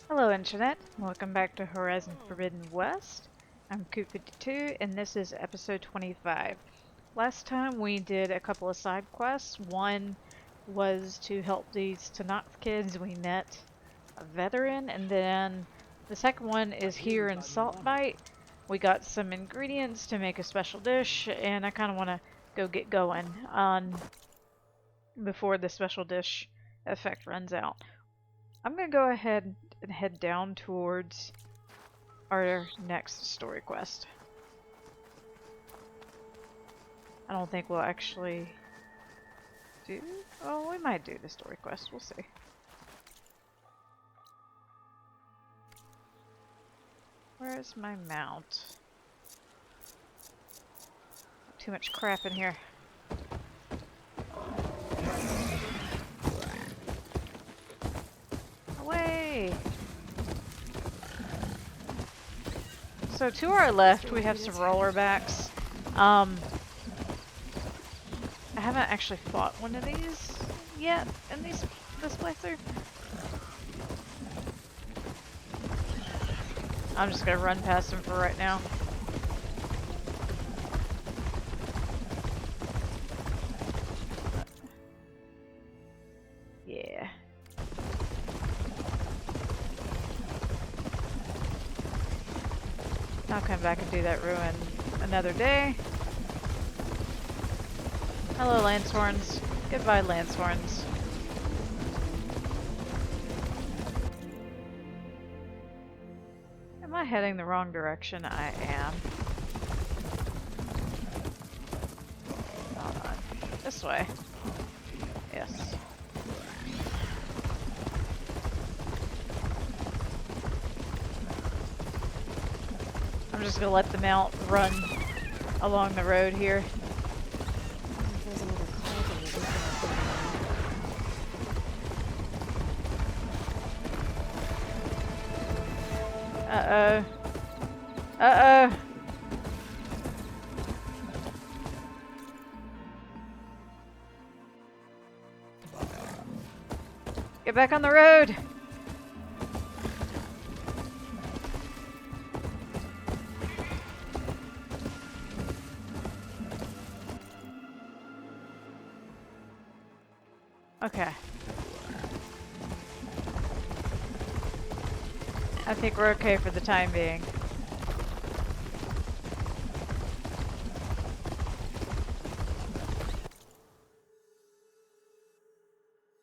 Hello Internet, welcome back to Horizon Forbidden West. I'm Coop52 and this is episode 25. Last time we did a couple of side quests. One was to help these Tanakh kids. We met a veteran, and then the second one is here in Saltbite. We got some ingredients to make a special dish, and I kind of want to go get going on before the special dish effect runs out. I'm going to go ahead and head down towards our next story quest. I don't think we'll actually do... Oh, we might do the story quest. We'll see. Where is my mount? Too much crap in here. Away! So to our left, we have some rollerbacks. I haven't actually fought one of these yet in this playthrough. I'm just gonna run past him for right now. Yeah. I'll come back and do that ruin another day. Hello, Lancehorns. Goodbye, Lancehorns. Am I heading the wrong direction? I am. Hold on. This way. Yes. I'm just gonna let the mount run along the road here. Uh-oh. Uh-oh. Get back on the road! Okay. I think we're okay for the time being.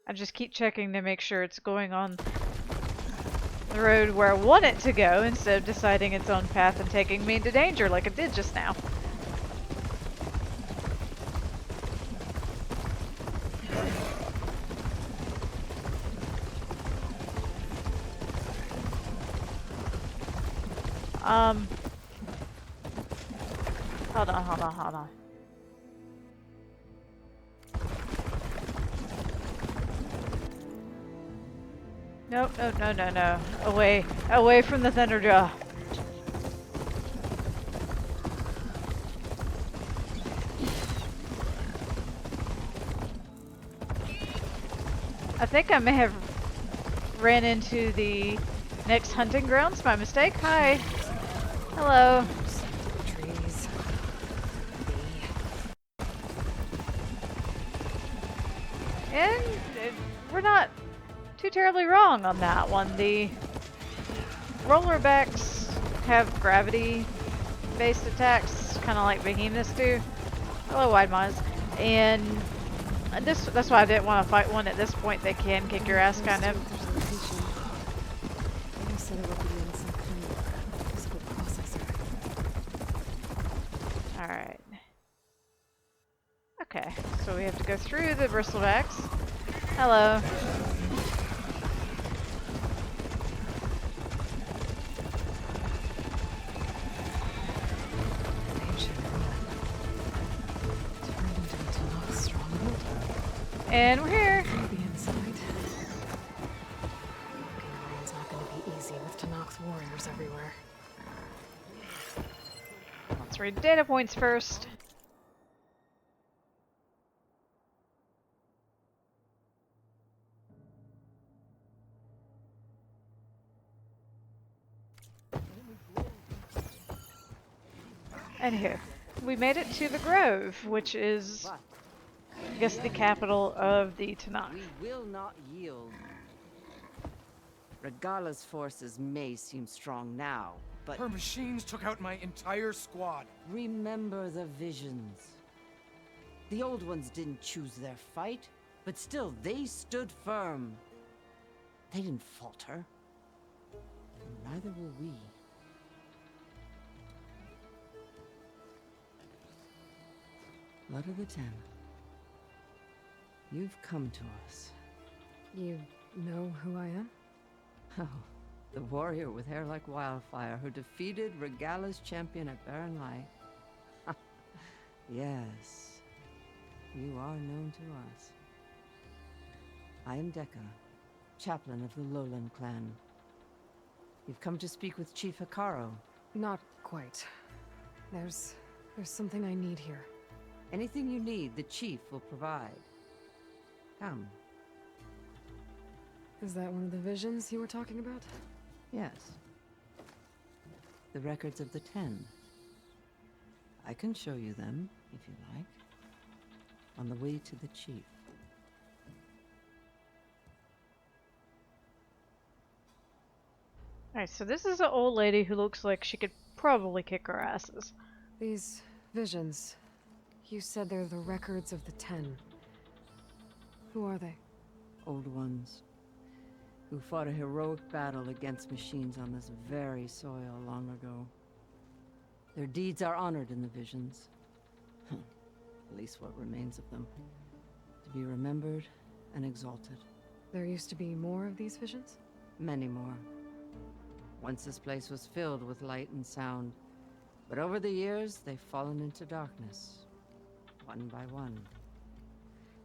I just keep checking to make sure it's going on the road where I want it to go instead of deciding its own path and taking me into danger like it did just now. Hold on. Nope, no. Away from the Thunderjaw. I think I may have ran into the next hunting grounds by mistake. Hi. Hello. And we're not too terribly wrong on that one. The rollerbacks have gravity-based attacks, kind of like behemoths do. Hello, wide mons. And that's why I didn't want to fight one at this point. They can kick your ass, kind of. Alright. Okay, so we have to go through the bristlebacks. Hello. And we're here. Maybe inside. It's not going to be easy with Tanakh's warriors everywhere. Let's read data points first. Anywho, we made it to the Grove, which is, But I guess, the capital of the Tanakh. we will not yield. Regala's forces may seem strong now, but Her machines took out my entire squad. remember the visions. The old ones didn't choose their fight, but still they stood firm. They didn't falter. And neither will we. Blood of the Ten. You've come to us. You know who I am? Oh, the warrior with hair like wildfire who defeated Regala's champion at Barren Light. Yes, you are known to us. I am Dekka, chaplain of the Lowland clan. You've come to speak with Chief Hikaro. Not quite. There's something I need here. Anything you need, the chief will provide. Come. Is that one of the visions you were talking about? Yes. The records of the Ten. I can show you them, if you like. On the way to the chief. Alright, so this is an old lady who looks like she could probably kick her asses. These visions. You said they're the records of the Ten. Who are they? Old ones. Who fought a heroic battle against machines on this very soil long ago. Their deeds are honored in the visions. At least what remains of them. To be remembered and exalted. There used to be more of these visions? Many more. Once this place was filled with light and sound. But over the years, they've fallen into darkness. One by one.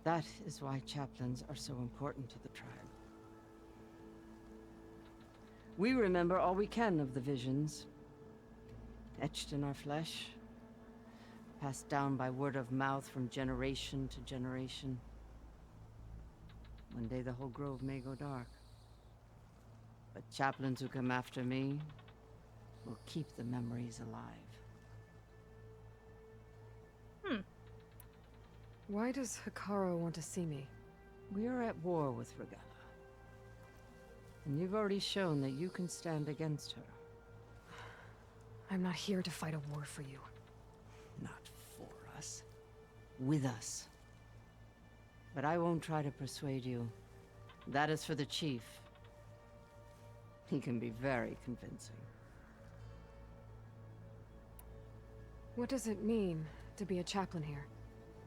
That is why chaplains are so important to the tribe. We remember all we can of the visions. Etched in our flesh. Passed down by word of mouth from generation to generation. One day the whole grove may go dark. But chaplains who come after me will keep the memories alive. Why does Hikaro want to see me? We are at war with Regala. And you've already shown that you can stand against her. I'm not here to fight a war for you. Not for us. With us. But I won't try to persuade you. That is for the chief. He can be very convincing. What does it mean to be a chaplain here?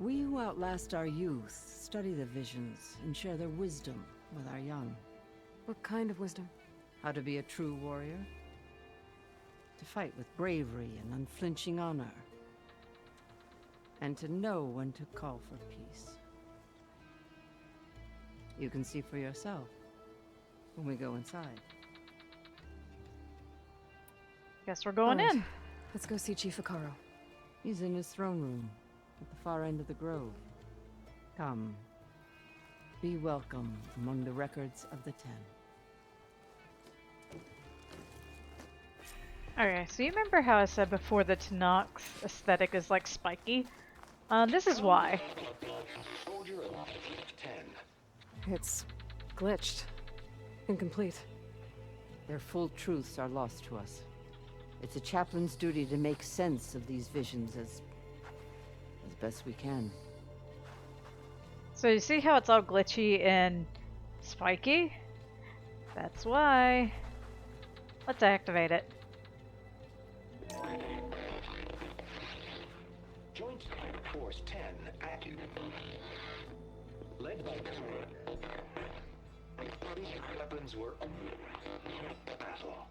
We who outlast our youth study the visions and share their wisdom with our young. What kind of wisdom? How to be a true warrior. To fight with bravery and unflinching honor. And to know when to call for peace. You can see for yourself when we go inside. Guess we're going All right, in. Let's go see Chief Hikaro. He's in his throne room at the far end of the grove. Come. Be welcome among the records of the Ten. Okay, so you remember how I said before the Tanakh's aesthetic is like spiky? This is why. It's glitched. Incomplete. Their full truths are lost to us. It's a chaplain's duty to make sense of these visions as best we can. So you see how it's all glitchy and spiky? That's why. Let's activate it. Joint Force 10 active. Led by these weapons were battle.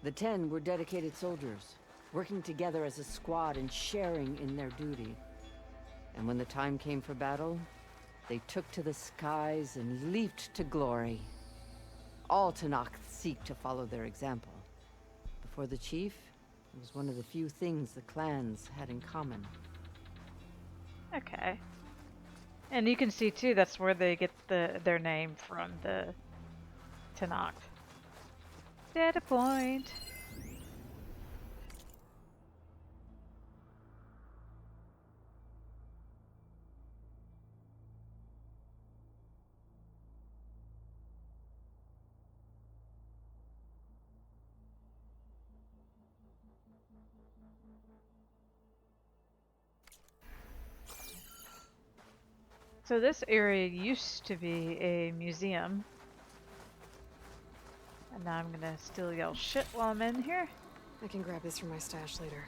The Ten were dedicated soldiers, working together as a squad and sharing in their duty. And when the time came for battle, they took to the skies and leaped to glory. All Tanakh seek to follow their example. Before the chief, it was one of the few things the clans had in common. Okay. And you can see too, that's where they get their name from, the Tanakh. Data point. So this area used to be a museum. And now I'm gonna steal y'all's shit while I'm in here. I can grab this from my stash later.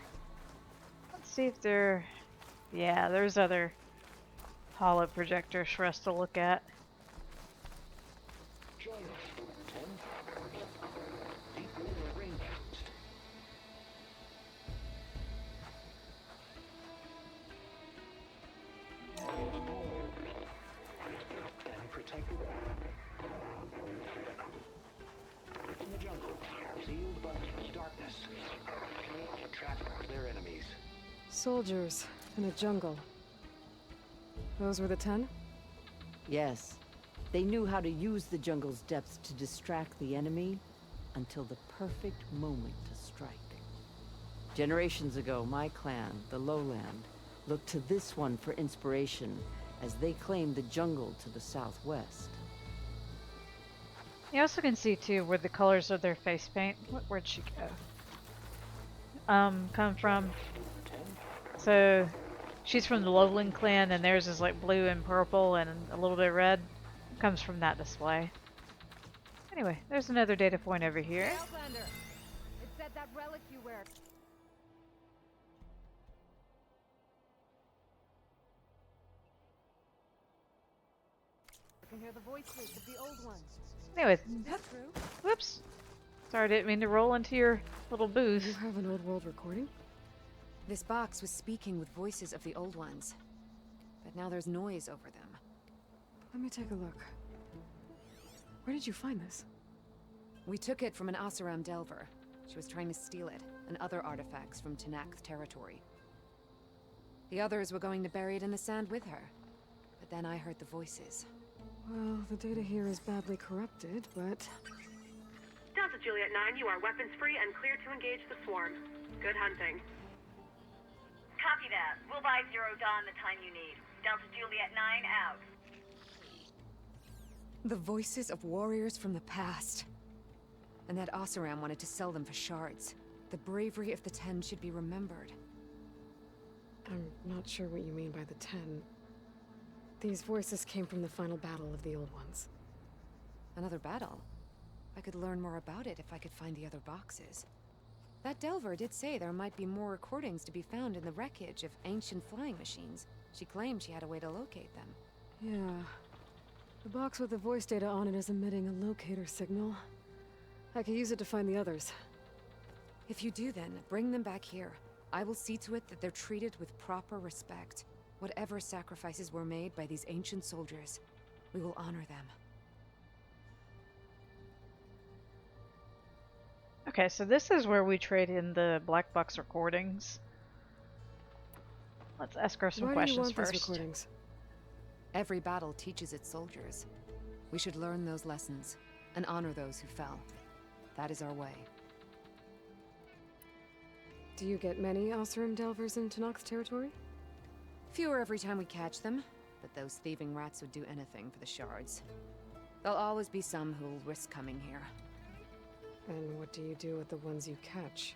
Let's see if there... Yeah, there's other holo projectors for us to look at. Join us, 10. Deep water rainforest. And protect the in the jungle, sealed by darkness. Trap their enemies. Soldiers in a jungle. Those were the 10? Yes. They knew how to use the jungle's depths to distract the enemy until the perfect moment to strike. Generations ago, my clan, the Lowland, looked to this one for inspiration as they claimed the jungle to the southwest. You also can see too where the colors of their face paint. Where'd she go? Come from. So she's from the Lowland clan, and theirs is like blue and purple and a little bit red. Comes from that display. Anyway, there's another data point over here. Outlander! It said that relic you wear. I can hear the voices of the old ones. Anyways, Is that true? whoops. Sorry, I didn't mean to roll into your little You booth. have an old world recording? This box was speaking with voices of the old ones. But now there's noise over them. Let me take a look. Where did you find this? We took it from an Oseram Delver. She was trying to steal it, and other artifacts from Tanakh territory. The others were going to bury it in the sand with her. But then I heard the voices. Well, the data here is badly corrupted, but... Delta Juliet 9, you are weapons free and clear to engage the swarm. Good hunting. Copy that. We'll buy Zero Dawn the time you need. Delta Juliet 9 out. The voices of warriors from the past. And that Oseram wanted to sell them for shards. The bravery of the 10 should be remembered. I'm not sure what you mean by the 10. These voices came from the final battle of the Old Ones. Another battle? I could learn more about it if I could find the other boxes. That Delver did say there might be more recordings to be found in the wreckage of ancient flying machines. She claimed she had a way to locate them. Yeah. The box with the voice data on it is emitting a locator signal. I could use it to find the others. If you do then, bring them back here. I will see to it that they're treated with proper respect. Whatever sacrifices were made by these ancient soldiers, we will honor them. Okay, so this is where we trade in the black box recordings. Let's ask her some Why do you questions want first. these recordings? Every battle teaches its soldiers. We should learn those lessons and honor those who fell. That is our way. Do you get many Oseram Delvers in Tanakh's territory? Fewer every time we catch them, but those thieving rats would do anything for the shards. There'll always be some who'll risk coming here. And what do you do with the ones you catch?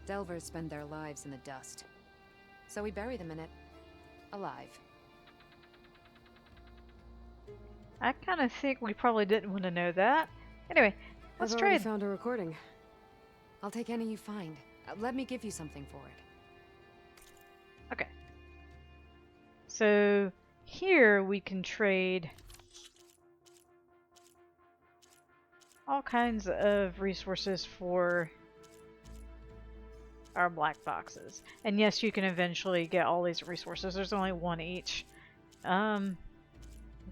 Delvers spend their lives in the dust. So we bury them in it. Alive. I kind of think we probably didn't want to know that. Anyway, let's I've already trade. found a recording. I'll take any you find. Let me give you something for it. Okay. So here we can trade all kinds of resources for our black boxes. And yes, you can eventually get all these resources. There's only one each. I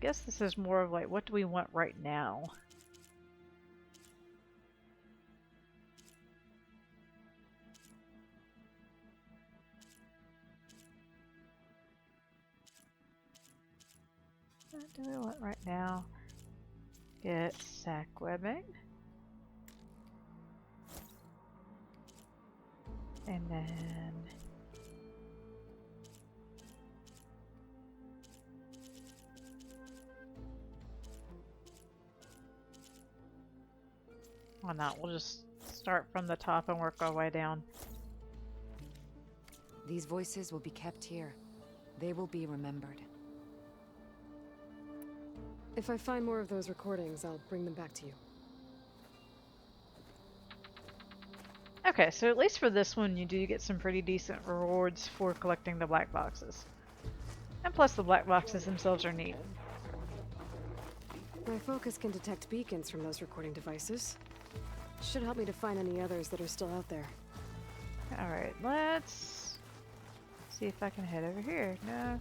guess this is more of like, what do we want right now? What do we want right now? Get sack webbing. And then... why not? We'll just start from the top and work our way down. These voices will be kept here. They will be remembered. If I find more of those recordings, I'll bring them back to you. Okay, so at least for this one, you do get some pretty decent rewards for collecting the black boxes. And plus the black boxes themselves are neat. My focus can detect beacons from those recording devices. Should help me to find any others that are still out there. Alright, let's see if I can head over here. No.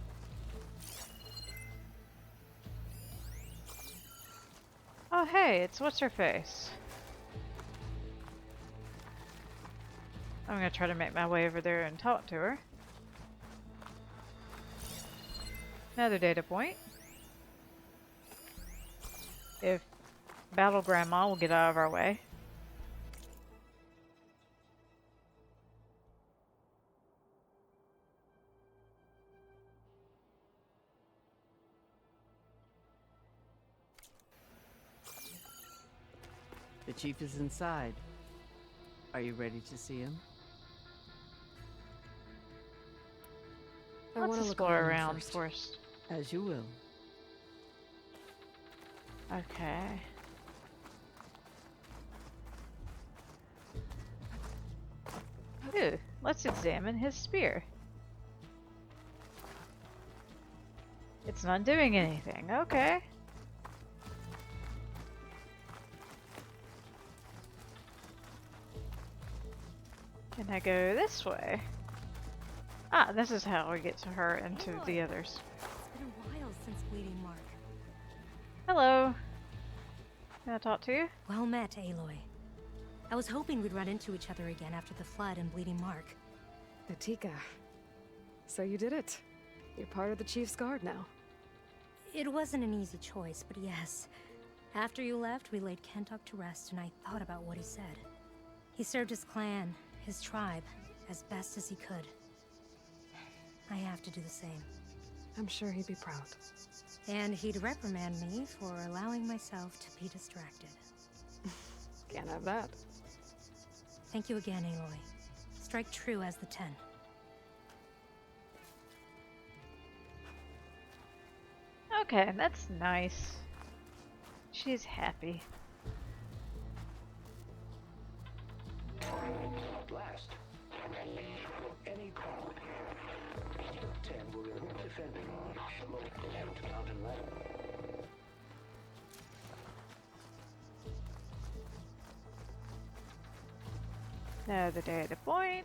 Oh hey, it's what's-her-face. I'm gonna try to make my way over there and talk to her. Another data point. If Battle Grandma will get out of our way. The chief is inside. Are you ready to see him? I Let's want to look explore around around first. As you will. Okay. Ooh, let's examine his spear. It's not doing anything. Okay. Can I go this way? Ah, this is how we get to her and to the others. It's been a while since Bleeding Mark. Hello. Can I talk to you? Well met, Aloy. I was hoping we'd run into each other again after the flood and Bleeding Mark. Atika. So you did it. You're part of the Chief's Guard now. It wasn't an easy choice, but yes. After you left, we laid Kentuck to rest, and I thought about what he said. He served his clan, his tribe, as best as he could. I have to do the same. I'm sure he'd be proud. And he'd reprimand me for allowing myself to be distracted. Can't have that. Thank you again, Aloy. Strike true as the 10. Okay, that's nice. She's happy. At last. Any problem. 10 will remove defending the local mountain ladder. Another data point.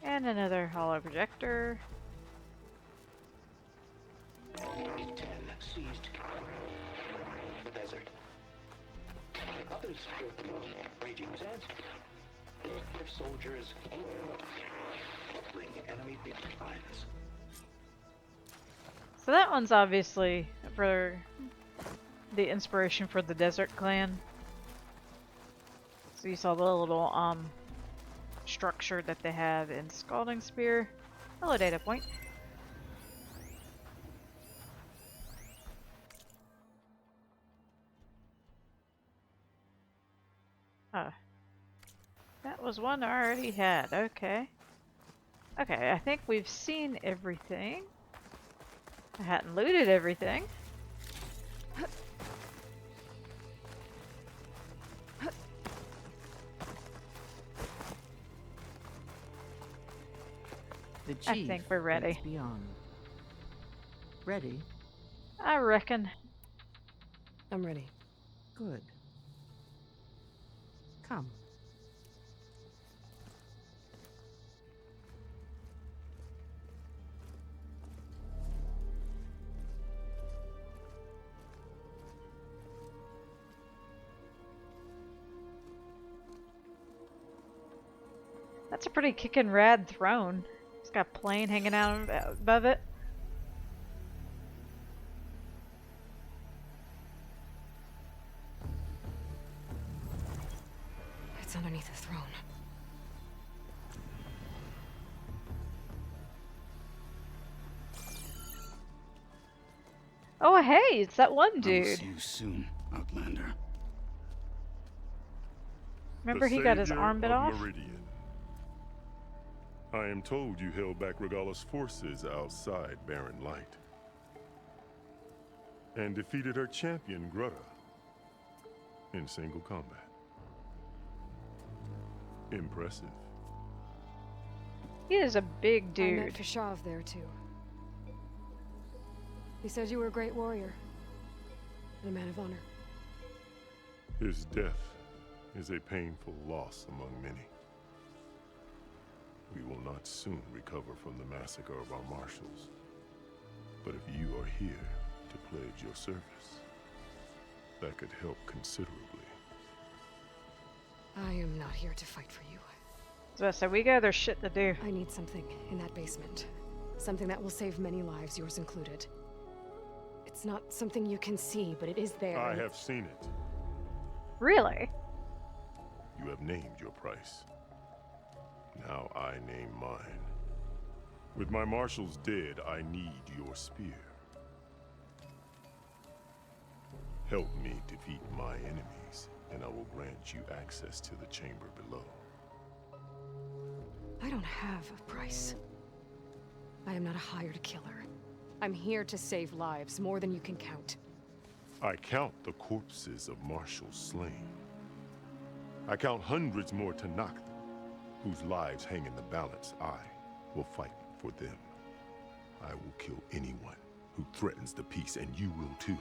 And another hollow projector. 10 seized the desert. Others killed the raging sands. Their soldiers bring enemy lines. So that one's obviously for the inspiration for the Desert Clan. So you saw the little structure that they have in Scalding Spear. Hello, data point. Oh. That was one I already had. Okay. Okay, I think we've seen everything. I hadn't looted everything. The chief I think we're ready. waits beyond. Ready? I reckon. I'm ready. Good. Come. That's a pretty kickin' rad throne. It's got a plane hanging out above it. It's underneath the throne. Oh, hey, it's that one I will dude. see you soon, Outlander. Remember he got his arm bit off? Meridian. I am told you held back Regala's forces outside Barren Light. And defeated her champion, Grutta, in single combat. Impressive. He is a big I met dude. Fashav there too. He said you were a great warrior. And a man of honor. His death is a painful loss among many. We will not soon recover from the massacre of our marshals. But if you are here to pledge your service, that could help considerably. I am not here to fight for you. So we got other shit to do. I need something in that basement. Something that will save many lives, yours included. It's not something you can see, but it is there. I have seen it. Really? You have named your price. Now I name mine. With my marshals dead, I need your spear. Help me defeat my enemies, and I will grant you access to the chamber below. I don't have a price. I am not a hired killer. I'm here to save lives, more than you can count. I count the corpses of marshals slain. I count hundreds more Tanakh, whose lives hang in the balance. I will fight for them. I will kill anyone who threatens the peace, and you will too,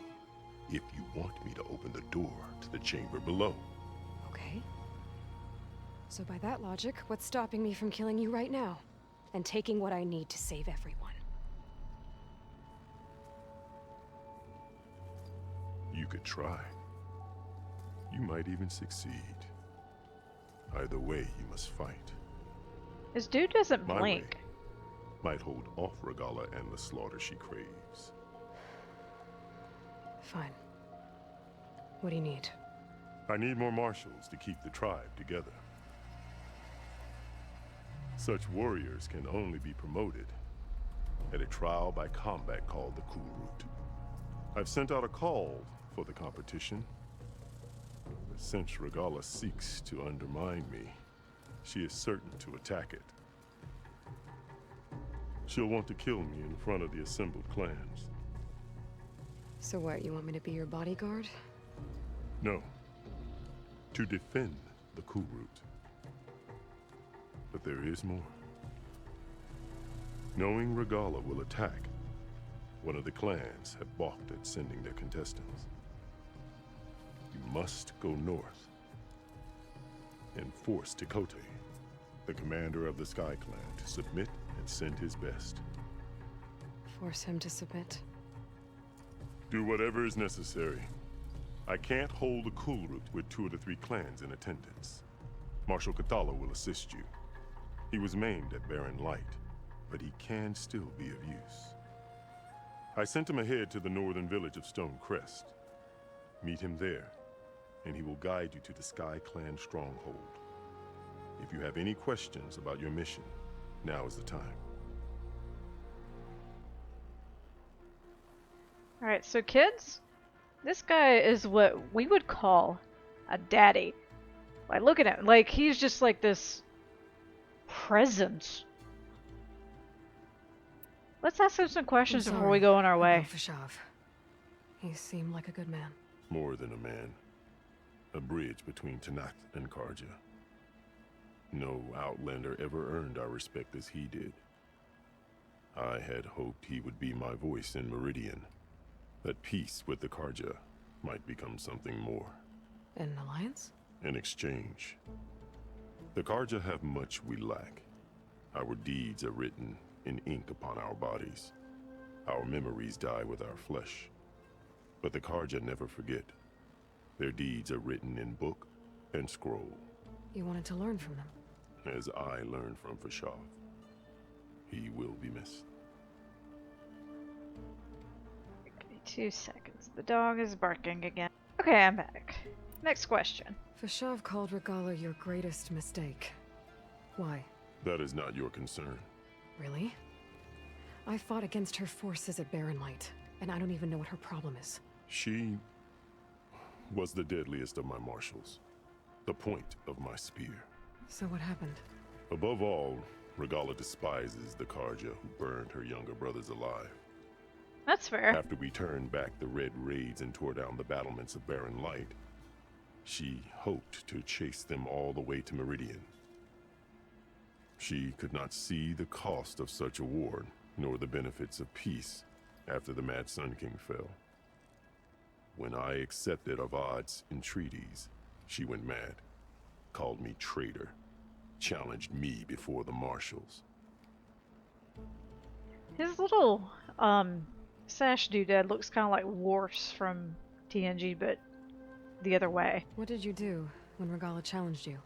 if you want me to open the door to the chamber below. Okay. So by that logic, what's stopping me from killing you right now? And taking what I need to save everyone? You could try. You might even succeed. Either way, you must fight. This dude doesn't My blink. way might hold off Regala and the slaughter she craves. Fine. What do you need? I need more marshals to keep the tribe together. Such warriors can only be promoted at a trial by combat called the Cool Route. I've sent out a call for the competition. But since Regala seeks to undermine me, she is certain to attack it. She'll want to kill me in front of the assembled clans. So what, you want me to be your bodyguard? No. To defend the Cool Route. But there is more. Knowing Regala will attack, one of the clans have balked at sending their contestants. You must go north and force Tekote, the commander of the Sky Clan, to submit and send his best. Force him to submit. Do whatever is necessary. I can't hold the Cool Route with 2 of the 3 clans in attendance. Marshal Cathala will assist you. He was maimed at Barren Light, but he can still be of use. I sent him ahead to the northern village of Stone Crest. Meet him there, and he will guide you to the Sky Clan stronghold. If you have any questions about your mission, now is the time. Alright, so kids, this guy is what we would call a daddy. Like, look at him. Like, he's just like this presence. Let's ask him some questions before we go on our way. Fashav. He seemed like a good man. More than a man. A bridge between Tanakh and Karja. No Outlander ever earned our respect as he did. I had hoped he would be my voice in Meridian. That peace with the Karja might become something more. An alliance? In exchange. The Karja have much we lack. Our deeds are written in ink upon our bodies. Our memories die with our flesh. But the Karja never forget. Their deeds are written in book and scroll. You wanted to learn from them? as I learned from Fashav. He will be missed. Give me 2 seconds. The dog is barking again. Okay, I'm back. Next question. Fashav called Regala your greatest mistake. Why? That is not your concern. Really? I fought against her forces at Barren Light, and I don't even know what her problem is. She was the deadliest of my marshals. The point of my spear. So what happened? Above all, Regala despises the Karja who burned her younger brothers alive. That's fair. After we turned back the Red Raids and tore down the battlements of Barren Light, she hoped to chase them all the way to Meridian. She could not see the cost of such a war, nor the benefits of peace after the Mad Sun King fell. When I accepted Avad's entreaties, she went mad, called me traitor, challenged me before the marshals. His little, sash doodad looks kind of like Worf's from TNG, but the other way. What did you do when Regala challenged you?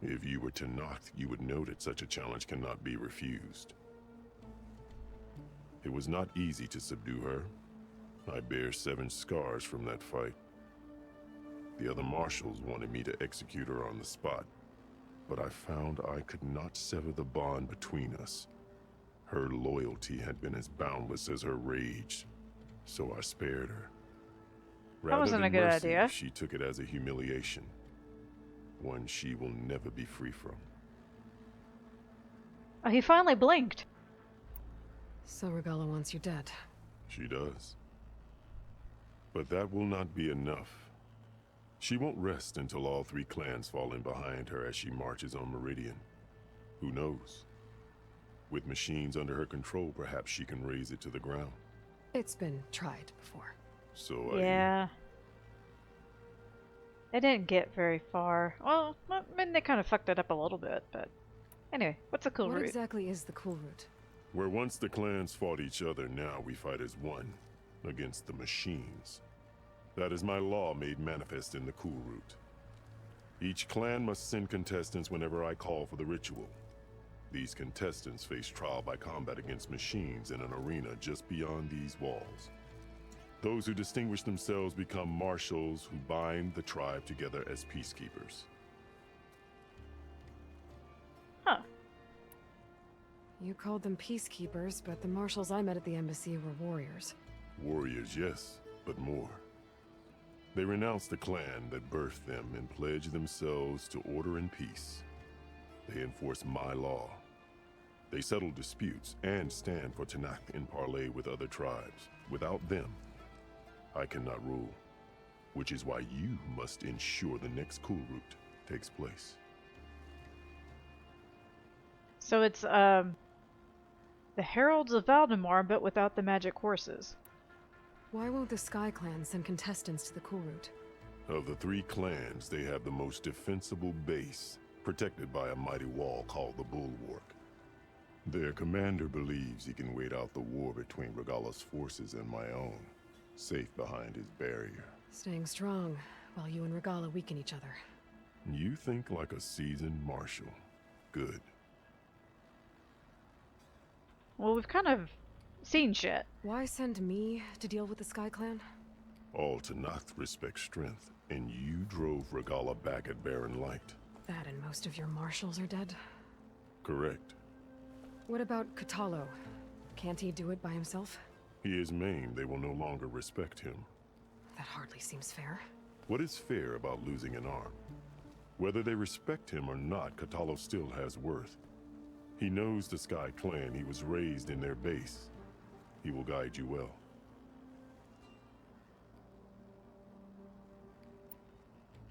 If you were to knock, you would know that such a challenge cannot be refused. It was not easy to subdue her. I bear 7 scars from that fight. The other marshals wanted me to execute her on the spot, but I found I could not sever the bond between us. Her loyalty had been as boundless as her rage, so I spared her. That wasn't a good idea. She took it as a humiliation, one she will never be free from. Oh, he finally blinked. So Regala wants you dead. She does. But that will not be enough. She won't rest until all 3 clans fall in behind her as she marches on Meridian. Who knows? With machines under her control, perhaps she can raise it to the ground. It's been tried before. So Yeah. It didn't get very far. Well, I mean, they kind of fucked it up a little bit, but... Anyway, what's the cool What route? exactly is the cool route? Where once the clans fought each other, now we fight as one, against the machines. That is my law made manifest in the cool route. Each clan must send contestants whenever I call for the ritual. These contestants face trial by combat against machines in an arena just beyond these walls. Those who distinguish themselves become marshals who bind the tribe together as peacekeepers. Huh. You called them peacekeepers, but the marshals I met at the embassy were warriors. Warriors, yes, but more. They renounce the clan that birthed them and pledge themselves to order and peace. They enforce my law. They settle disputes and stand for Tanakh in parley with other tribes. Without them, I cannot rule, which is why you must ensure the next cool route takes place. So it's, the Heralds of Valdemar, but without the magic horses. Why won't the Sky Clan send contestants to the cool route? Of the 3 clans, they have the most defensible base, protected by a mighty wall called the Bulwark. Their commander believes he can wait out the war between Regala's forces and my own, safe behind his barrier. Staying strong, while you and Regala weaken each other. You think like a seasoned marshal. Good. Well, we've kind of seen shit. Why send me to deal with the Sky Clan? All Tanakh respect strength, and you drove Regala back at Barren Light. That and most of your marshals are dead? Correct. What about Katalo? Can't he do it by himself? He is maimed. They will no longer respect him. That hardly seems fair. What is fair about losing an arm? Whether they respect him or not, Katalo still has worth. He knows the Sky Clan. He was raised in their base. He will guide you well.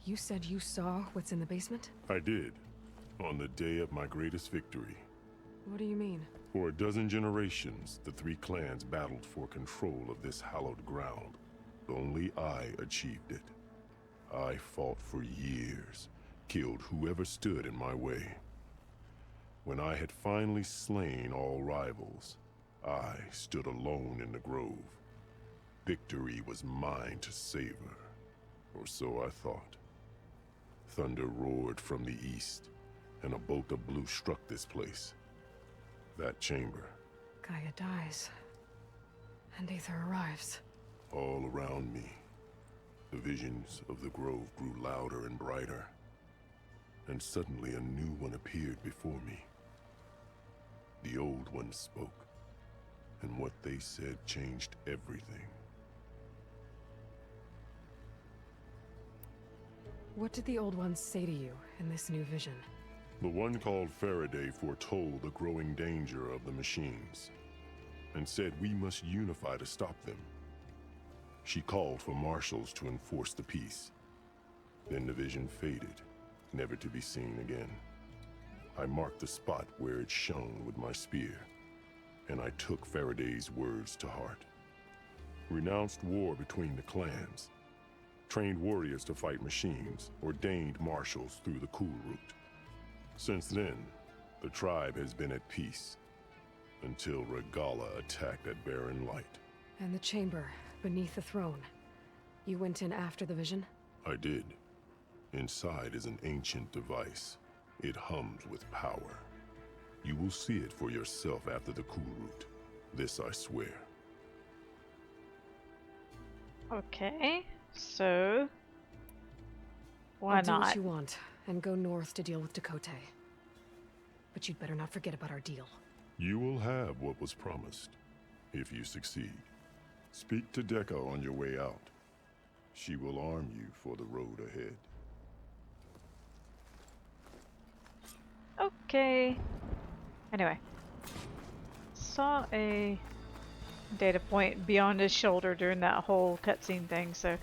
You said you saw what's in the basement? I did, on the day of my greatest victory. What do you mean? For a dozen generations, the 3 clans battled for control of this hallowed ground. Only I achieved it. I fought for years, killed whoever stood in my way. When I had finally slain all rivals, I stood alone in the grove. Victory was mine to savor, or so I thought. Thunder roared from the east. and a bolt of blue struck this place. That chamber. Gaia dies. And Aether arrives. All around me, the visions of the grove grew louder and brighter. And suddenly a new one appeared before me. The old one spoke, and what they said changed everything. What did the old ones say to you in this new vision? The one called Faraday foretold the growing danger of the machines, and said we must unify to stop them. She called for marshals to enforce the peace. Then the vision faded, never to be seen again. I marked the spot where it shone with my spear, and I took Faraday's words to heart. Renounced war between the clans, trained warriors to fight machines, ordained marshals through the cool route. Since then, the tribe has been at peace, until Regala attacked at Barren Light. And the chamber, beneath the throne. You went in after the vision? I did. Inside is an ancient device. It hums with power. You will see it for yourself after the cool route. This I swear. Okay, so why I'll do not? what you want, and go north to deal with Dakota. But you'd better not forget about our deal. You will have what was promised, if you succeed. Speak to Deca on your way out. She will arm you for the road ahead. Okay. Anyway, saw a data point beyond his shoulder during that whole cutscene thing, so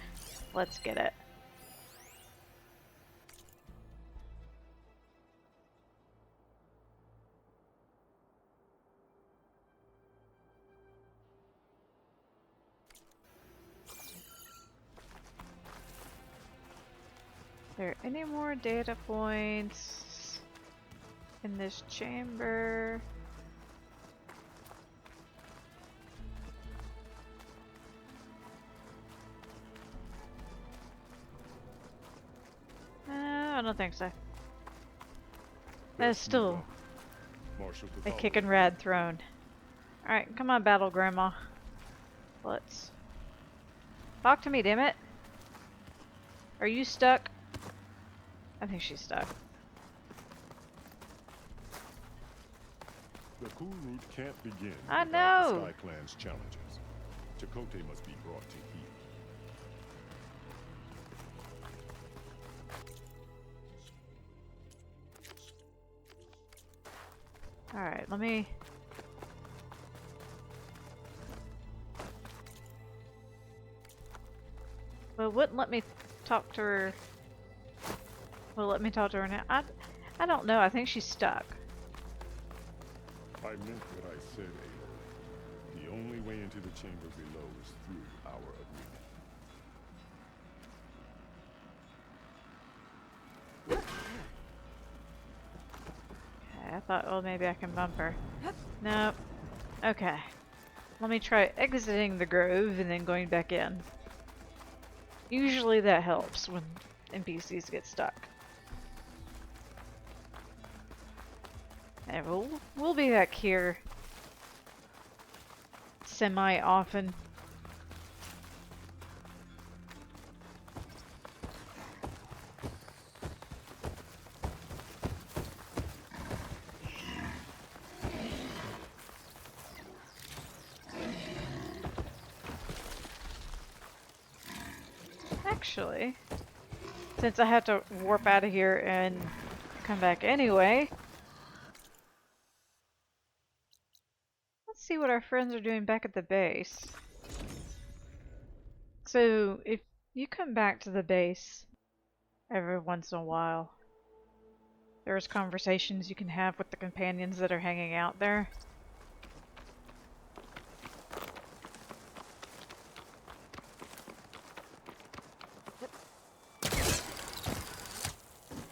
let's get it. Are there any more data points in this chamber? I don't think so. That's still a kickin' rad throne. Alright, come on, Battle Grandma. Let's talk to me, damn it. Are you stuck? I think she's stuck. The cool route can't begin I without know. the Sky Clan's challenges. Chakotay must be brought to heel. Alright, let me... Well, it wouldn't let me talk to her. Well, let me talk to her now. I don't know. I think she's stuck. I meant what I said, Aloy. The only way into the chamber below is through our agreement. Okay, I thought, well, maybe I can bump her. Nope. Okay. Let me try exiting the grove and then going back in. Usually that helps when NPCs get stuck. And we'll be back here semi-often. Actually, since I have to warp out of here and come back anyway, let's see what our friends are doing back at the base. So, if you come back to the base every once in a while, there's conversations you can have with the companions that are hanging out there.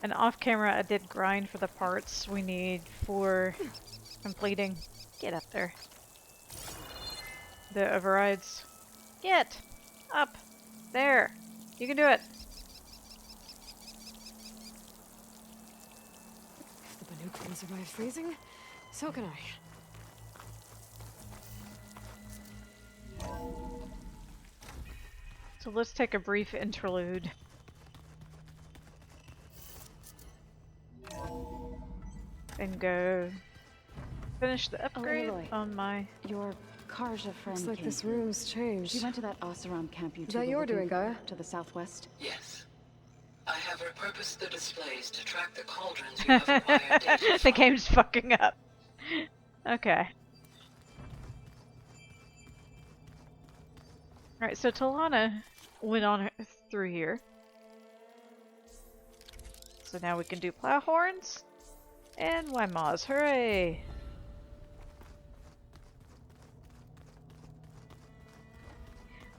And off camera, I did grind for the parts we need for completing. Get up there. The overrides. Get up there. You can do it. If the you can survive freezing, so can I. So let's take a brief interlude. And go finish the upgrade Aloy. on my... Your Karja friend Looks like came this through. room's changed. She went to that Oseram camp you Is two that were you're looking doing, for Gaia? to the southwest? Yes. I have repurposed the displays to track the cauldrons you have acquired data The from. game's fucking up. Okay. Alright, so Talana went on through here. So now we can do plow horns and Wymaws. Hooray!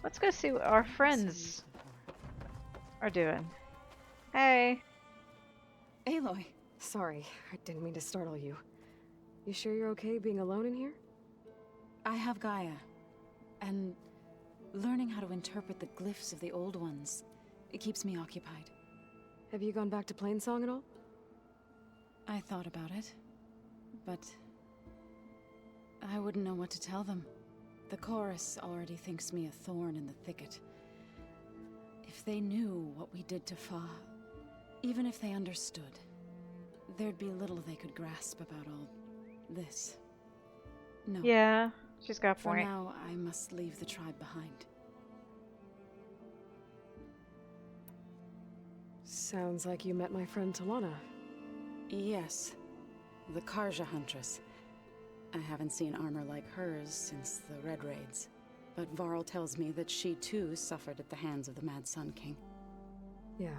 Let's go see what our friends are doing. Hey! Aloy. Sorry, I didn't mean to startle you. You sure you're okay being alone in here? I have Gaia. And learning how to interpret the glyphs of the old ones, it keeps me occupied. Have you gone back to Plainsong at all? I thought about it, but I wouldn't know what to tell them. The chorus already thinks me a thorn in the thicket. If they knew what we did to Fa, even if they understood, there'd be little they could grasp about all this. No. Yeah, she's got a For point. now, I must leave the tribe behind. Sounds like you met my friend Talana. Yes, the Karja Huntress. I haven't seen armor like hers since the Red Raids, but Varl tells me that she too suffered at the hands of the Mad Sun King. Yeah.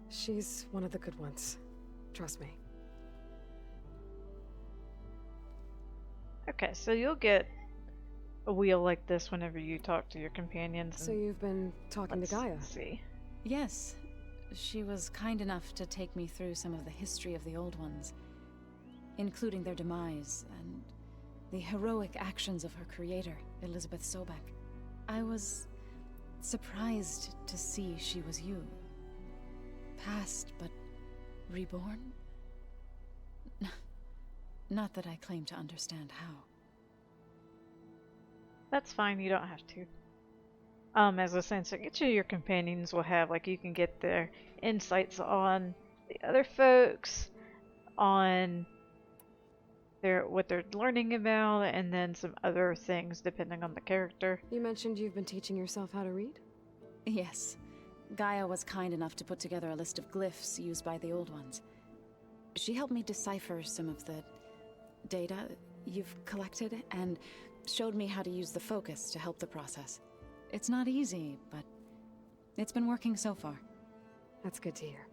She's one of the good ones. Trust me. Okay, so you'll get a wheel like this whenever you talk to your companions. So you've been talking to Gaia? See. Yes, she was kind enough to take me through some of the history of the Old Ones, including their demise and the heroic actions of her creator, Elizabeth Sobek. I was surprised to see she was you. Past, but reborn? Not that I claim to understand how. That's fine, you don't have to. As I was saying, so each of your companions will have, like, you can get their insights on the other folks, on what they're learning about, and then some other things depending on the character. You mentioned you've been teaching yourself how to read? Yes. Gaia was kind enough to put together a list of glyphs used by the Old Ones. She helped me decipher some of the data you've collected, and showed me how to use the focus to help the process. It's not easy, but it's been working so far. That's good to hear.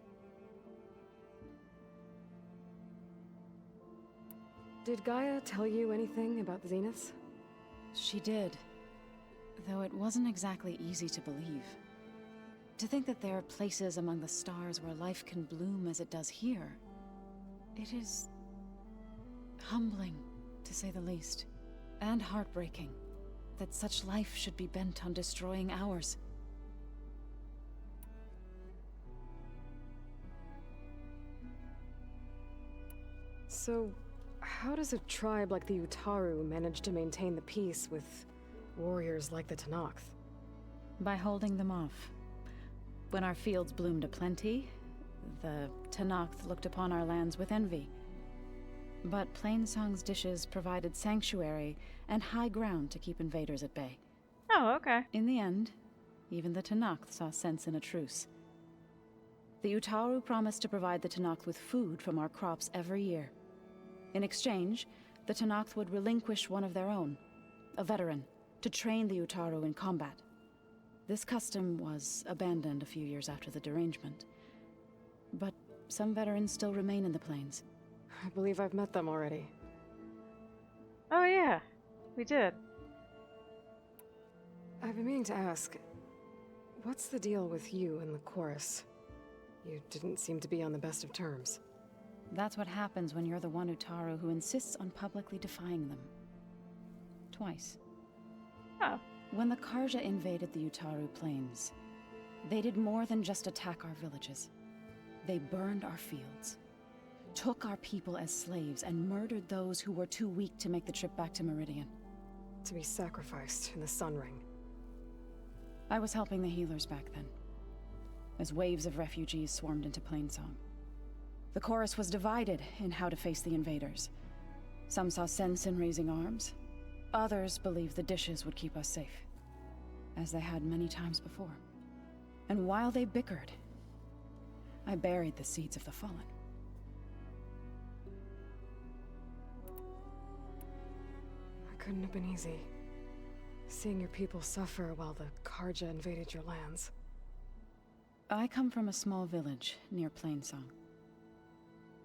Did Gaia tell you anything about the Zeniths? She did, though it wasn't exactly easy to believe. To think that there are places among the stars where life can bloom as it does here, it is humbling, to say the least, and heartbreaking that such life should be bent on destroying ours. So, how does a tribe like the Utaru manage to maintain the peace with warriors like the Tenakth? By holding them off. When our fields bloomed aplenty, the Tenakth looked upon our lands with envy. But Plainsong's dishes provided sanctuary and high ground to keep invaders at bay. Oh, okay. In the end, even the Tenakth saw sense in a truce. The Utaru promised to provide the Tenakth with food from our crops every year. In exchange, the Tenakth would relinquish one of their own, a veteran, to train the Utaru in combat. This custom was abandoned a few years after the derangement. But some veterans still remain in the plains. I believe I've met them already. Oh yeah, we did. I've been meaning to ask, what's the deal with you and the chorus? You didn't seem to be on the best of terms. That's what happens when you're the one Utaru who insists on publicly defying them. Twice. Oh. When the Karja invaded the Utaru plains, they did more than just attack our villages. They burned our fields. took our people as slaves and murdered those who were too weak to make the trip back to Meridian. To be sacrificed in the Sun Ring. I was helping the healers back then, as waves of refugees swarmed into Plainsong. The chorus was divided in how to face the invaders. Some saw sense in raising arms. Others believed the dishes would keep us safe, as they had many times before. And while they bickered, I buried the seeds of the fallen. It couldn't have been easy. Seeing your people suffer while the Karja invaded your lands. I come from a small village near Plainsong.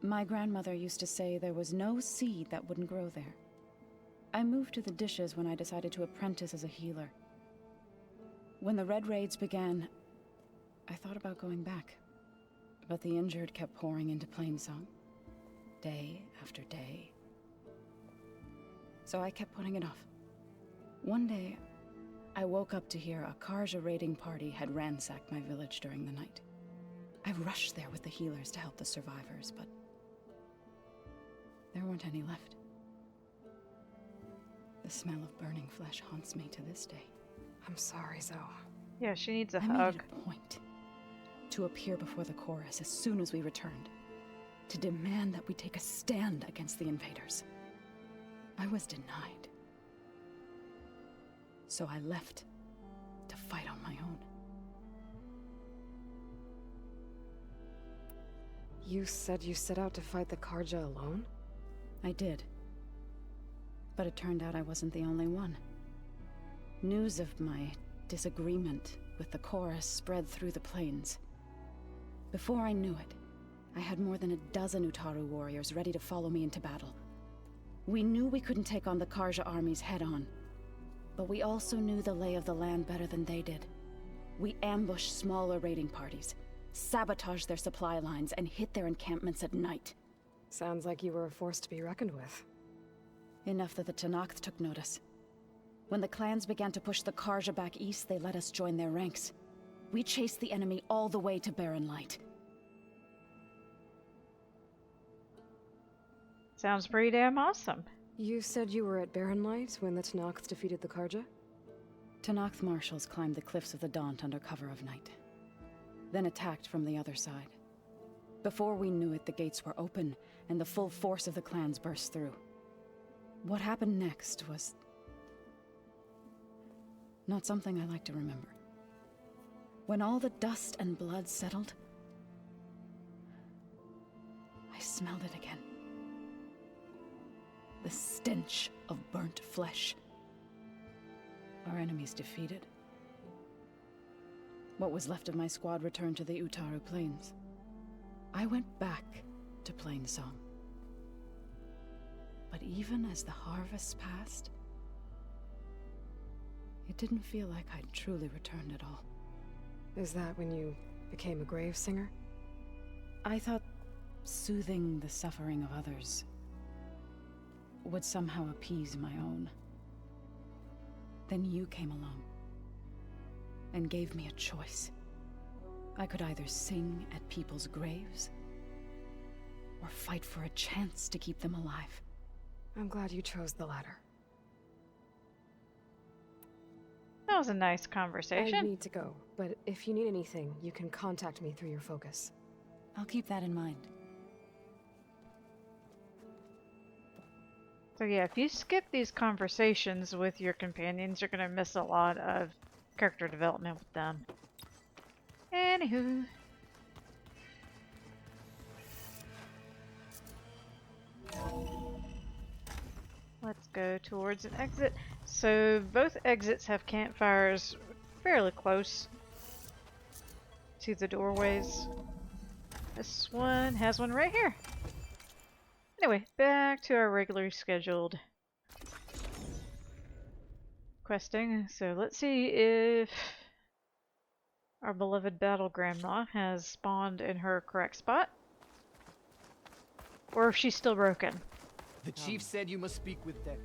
My grandmother used to say there was no seed that wouldn't grow there. I moved to the dishes when I decided to apprentice as a healer. When the Red Raids began, I thought about going back. But the injured kept pouring into Plainsong, day after day. So I kept putting it off. One day, I woke up to hear a Karja raiding party had ransacked my village during the night. I rushed there with the healers to help the survivors, but there weren't any left. The smell of burning flesh haunts me to this day. I'm sorry, Zoe. Yeah, she needs a I hug. made it a point to appear before the chorus as soon as we returned, to demand that we take a stand against the invaders. I was denied. So I left to fight on my own. You said you set out to fight the Karja alone? I did. But it turned out I wasn't the only one. News of my disagreement with the chorus spread through the plains. Before I knew it, I had more than a dozen Utaru warriors ready to follow me into battle. We knew we couldn't take on the Karja armies head-on, but we also knew the lay of the land better than they did. We ambushed smaller raiding parties, sabotaged their supply lines, and hit their encampments at night. Sounds like you were a force to be reckoned with. Enough that the Tenakth took notice. When the clans began to push the Karja back east, they let us join their ranks. We chased the enemy all the way to Barren Light. Sounds pretty damn awesome. You said you were at Barren Light when the Tenakth defeated the Karja? Tenakth marshals climbed the cliffs of the Daunt under cover of night, then attacked from the other side. Before we knew it, the gates were open, and the full force of the clans burst through. What happened next was not something I like to remember. When all the dust and blood settled, I smelled it again. The stench of burnt flesh. Our enemies defeated. What was left of my squad returned to the Utaru Plains. I went back to Plainsong. But even as the harvest passed, it didn't feel like I'd truly returned at all. Is that when you became a grave singer? I thought soothing the suffering of others would somehow appease my own. Then you came along and gave me a choice. I could either sing at people's graves or fight for a chance to keep them alive. I'm glad you chose the latter. That was a nice conversation. I need to go, but if you need anything, you can contact me through your focus. I'll keep that in mind. So yeah, if you skip these conversations with your companions, you're gonna miss a lot of character development with them. Anywho. Let's go towards an exit. So both exits have campfires fairly close to the doorways. This one has one right here. Anyway, back to our regularly scheduled questing. So let's see if our beloved battle grandma has spawned in her correct spot, or if she's still broken. The chief said you must speak with Deca.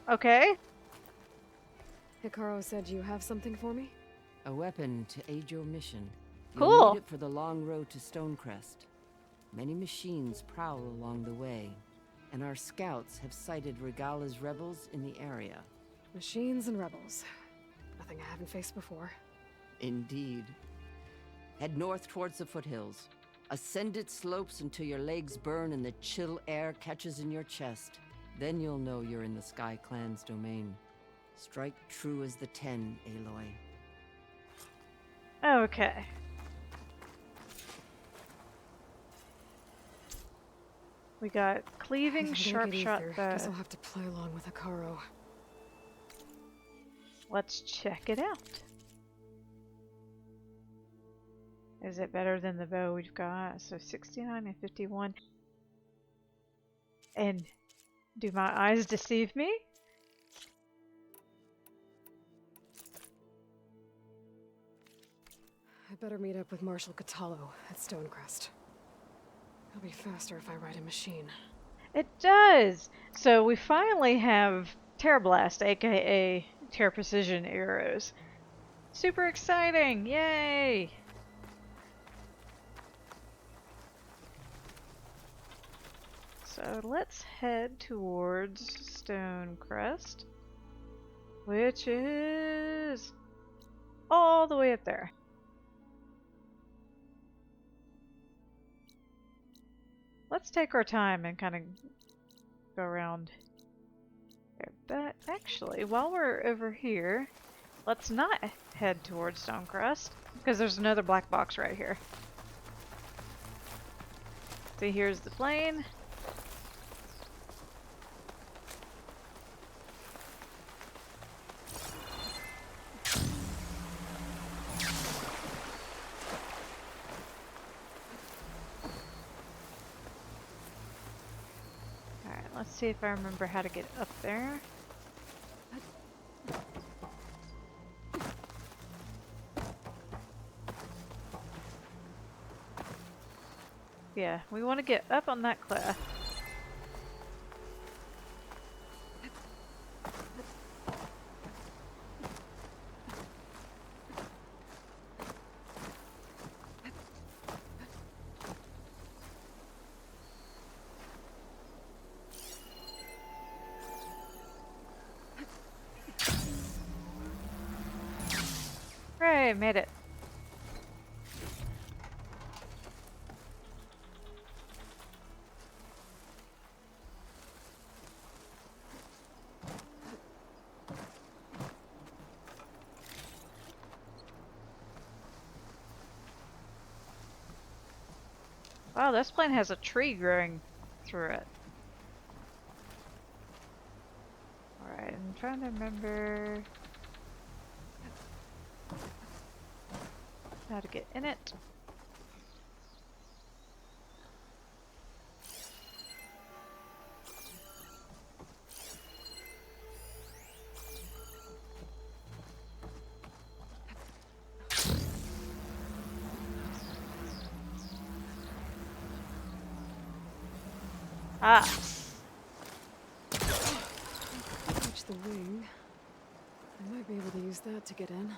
Okay. Hikaru said you have something for me? A weapon to aid your mission. You'll Cool. need it for the long road to Stonecrest. Many machines prowl along the way, and our scouts have sighted Regala's rebels in the area. Machines and rebels. Nothing I haven't faced before. Indeed. Head north towards the foothills. Ascend its slopes until your legs burn and the chill air catches in your chest. Then you'll know you're in the Sky Clan's domain. Strike true as the 10, Aloy. Okay. We got cleaving, sharp shot bow. Guess I'll have to play along with Akaro. Let's check it out. Is it better than the bow we've got? So 69 and 51. And do my eyes deceive me? I better meet up with Marshal Catallo at Stonecrest. It'll be faster if I ride a machine. It does! So we finally have Terra Blast, aka Terra Precision arrows. Super exciting! Yay! So let's head towards Stonecrest, which is all the way up there. Let's take our time and kind of go around there. But actually, while we're over here, let's not head towards Stonecrest, because there's another black box right here. See, here's the plane. Let's see if I remember how to get up there. Yeah, we want to get up on that cliff. Hooray, made it. Wow, this plane has a tree growing through it. Alright, I'm trying to remember how to get in it. Ah. Touch the wing. I might be able to use that to get in.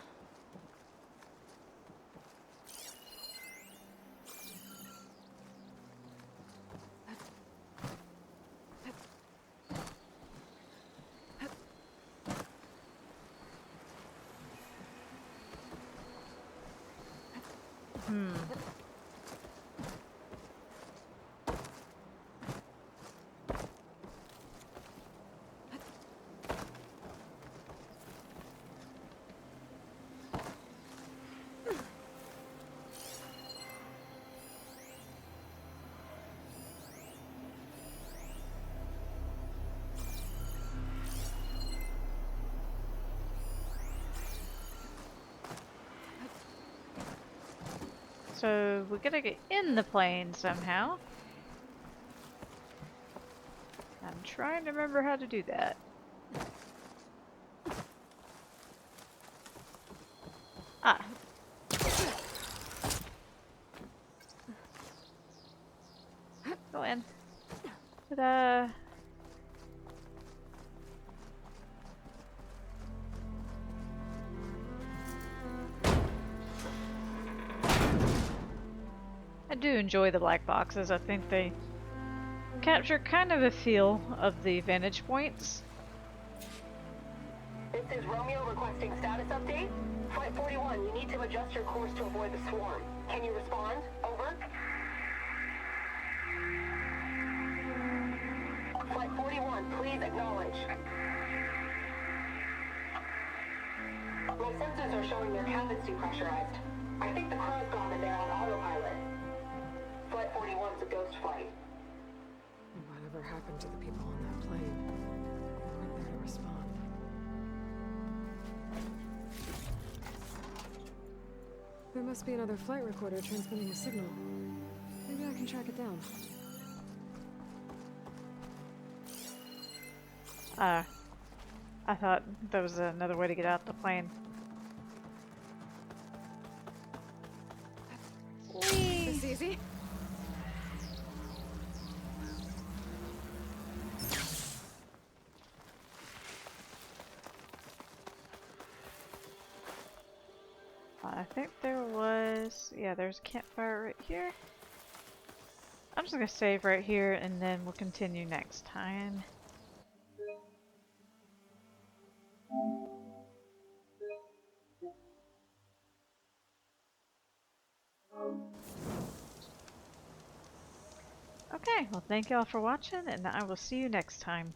So we gotta get in the plane somehow. I'm trying to remember how to do that. Ah. Go in. Ta-da! do enjoy the black boxes. I think they capture kind of a feel of the vantage points. This is Romeo requesting status update. Flight 41, you need to adjust your course to avoid the swarm. Can you respond? Over. Flight 41, please acknowledge. My sensors are showing their cabins depressurized. I think the crew's gone and they're on autopilot. Flight 41's a ghost flight. Whatever happened to the people on that plane? They weren't there to respond. There must be another flight recorder transmitting a signal. Maybe I can track it down. I thought there was another way to get out the plane. Is this easy? I think there was... yeah, there's a campfire right here. I'm just gonna save right here and then we'll continue next time. Okay, well thank y'all for watching and I will see you next time.